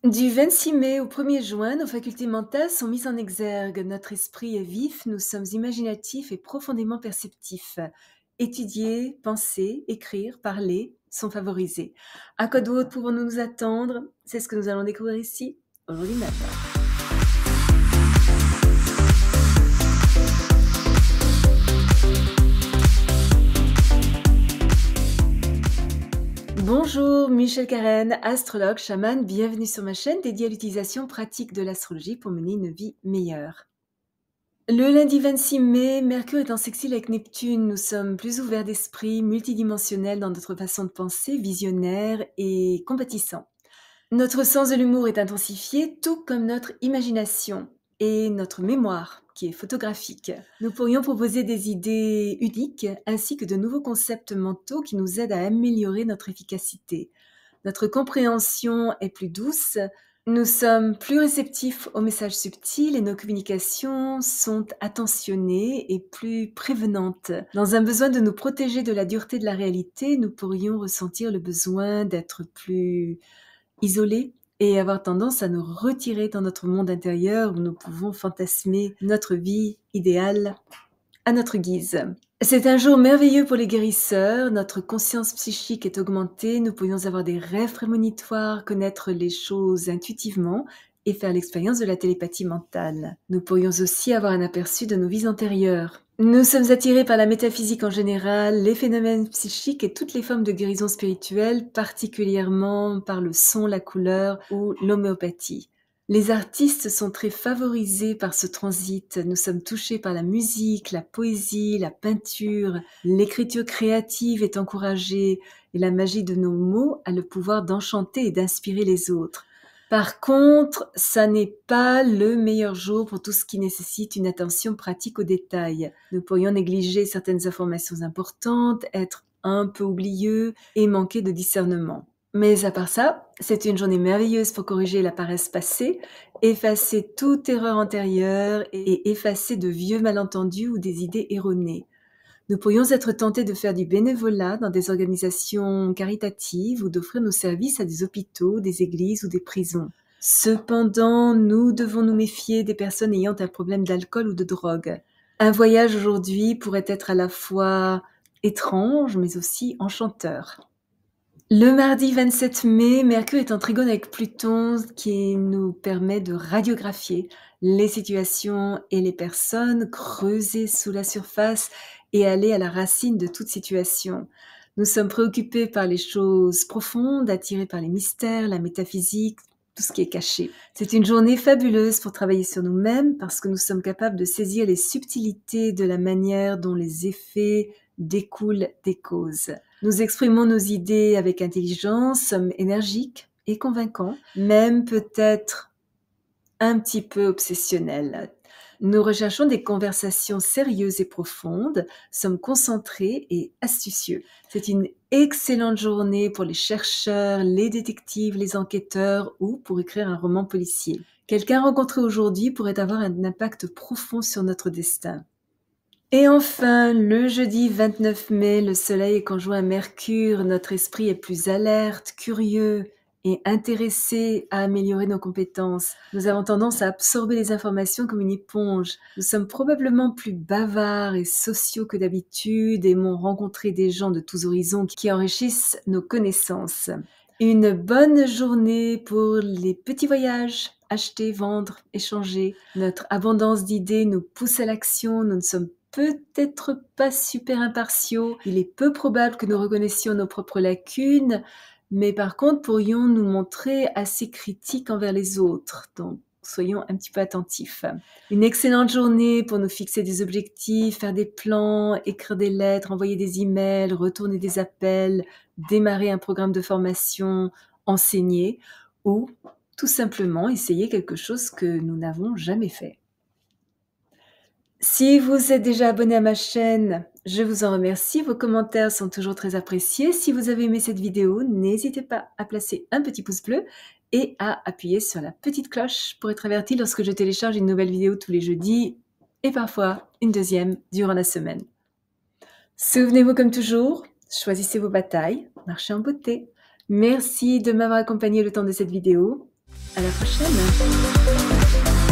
Du 26 mai au 1er juin, nos facultés mentales sont mises en exergue. Notre esprit est vif, nous sommes imaginatifs et profondément perceptifs. Étudier, penser, écrire, parler sont favorisés. À quoi d'autre pouvons-nous nous attendre? C'est ce que nous allons découvrir ici, aujourd'hui même. Bonjour, Michel Karen, astrologue, chaman, bienvenue sur ma chaîne dédiée à l'utilisation pratique de l'astrologie pour mener une vie meilleure. Le lundi 26 mai, Mercure est en sextile avec Neptune. Nous sommes plus ouverts d'esprit, multidimensionnels dans notre façon de penser, visionnaires et compatissants. Notre sens de l'humour est intensifié, tout comme notre imagination et notre mémoire, qui est photographique. Nous pourrions proposer des idées uniques ainsi que de nouveaux concepts mentaux qui nous aident à améliorer notre efficacité. Notre compréhension est plus douce, nous sommes plus réceptifs aux messages subtils et nos communications sont attentionnées et plus prévenantes. Dans un besoin de nous protéger de la dureté de la réalité, nous pourrions ressentir le besoin d'être plus isolés et avoir tendance à nous retirer dans notre monde intérieur où nous pouvons fantasmer notre vie idéale à notre guise. C'est un jour merveilleux pour les guérisseurs, notre conscience psychique est augmentée, nous pourrions avoir des rêves prémonitoires, connaître les choses intuitivement et faire l'expérience de la télépathie mentale. Nous pourrions aussi avoir un aperçu de nos vies antérieures. Nous sommes attirés par la métaphysique en général, les phénomènes psychiques et toutes les formes de guérison spirituelle, particulièrement par le son, la couleur ou l'homéopathie. Les artistes sont très favorisés par ce transit. Nous sommes touchés par la musique, la poésie, la peinture. L'écriture créative est encouragée et la magie de nos mots a le pouvoir d'enchanter et d'inspirer les autres. Par contre, ça n'est pas le meilleur jour pour tout ce qui nécessite une attention pratique aux détails. Nous pourrions négliger certaines informations importantes, être un peu oublieux et manquer de discernement. Mais à part ça, c'est une journée merveilleuse pour corriger la paresse passée, effacer toute erreur antérieure et effacer de vieux malentendus ou des idées erronées. Nous pourrions être tentés de faire du bénévolat dans des organisations caritatives ou d'offrir nos services à des hôpitaux, des églises ou des prisons. Cependant, nous devons nous méfier des personnes ayant un problème d'alcool ou de drogue. Un voyage aujourd'hui pourrait être à la fois étrange mais aussi enchanteur. Le mardi 27 mai, Mercure est en trigone avec Pluton, qui nous permet de radiographier les situations et les personnes, creuser sous la surface et aller à la racine de toute situation. Nous sommes préoccupés par les choses profondes, attirés par les mystères, la métaphysique, tout ce qui est caché. C'est une journée fabuleuse pour travailler sur nous-mêmes parce que nous sommes capables de saisir les subtilités de la manière dont les effets découlent des causes. Nous exprimons nos idées avec intelligence, sommes énergiques et convaincants, même peut-être un petit peu obsessionnels. Nous recherchons des conversations sérieuses et profondes, sommes concentrés et astucieux. C'est une excellente journée pour les chercheurs, les détectives, les enquêteurs ou pour écrire un roman policier. Quelqu'un rencontré aujourd'hui pourrait avoir un impact profond sur notre destin. Et enfin, le jeudi 29 mai, le soleil est conjoint à Mercure, notre esprit est plus alerte, curieux et intéressé à améliorer nos compétences. Nous avons tendance à absorber les informations comme une éponge. Nous sommes probablement plus bavards et sociaux que d'habitude et aimons rencontrer des gens de tous horizons qui enrichissent nos connaissances. Une bonne journée pour les petits voyages, acheter, vendre, échanger. Notre abondance d'idées nous pousse à l'action, nous ne sommes peut-être pas super impartiaux. Il est peu probable que nous reconnaissions nos propres lacunes, mais par contre pourrions nous montrer assez critiques envers les autres. Donc, soyons un petit peu attentifs. Une excellente journée pour nous fixer des objectifs, faire des plans, écrire des lettres, envoyer des emails, retourner des appels, démarrer un programme de formation, enseigner ou tout simplement essayer quelque chose que nous n'avons jamais fait. Si vous êtes déjà abonné à ma chaîne, je vous en remercie. Vos commentaires sont toujours très appréciés. Si vous avez aimé cette vidéo, n'hésitez pas à placer un petit pouce bleu et à appuyer sur la petite cloche pour être averti lorsque je télécharge une nouvelle vidéo tous les jeudis et parfois une deuxième durant la semaine. Souvenez-vous comme toujours, choisissez vos batailles, marchez en beauté. Merci de m'avoir accompagné le temps de cette vidéo. À la prochaine.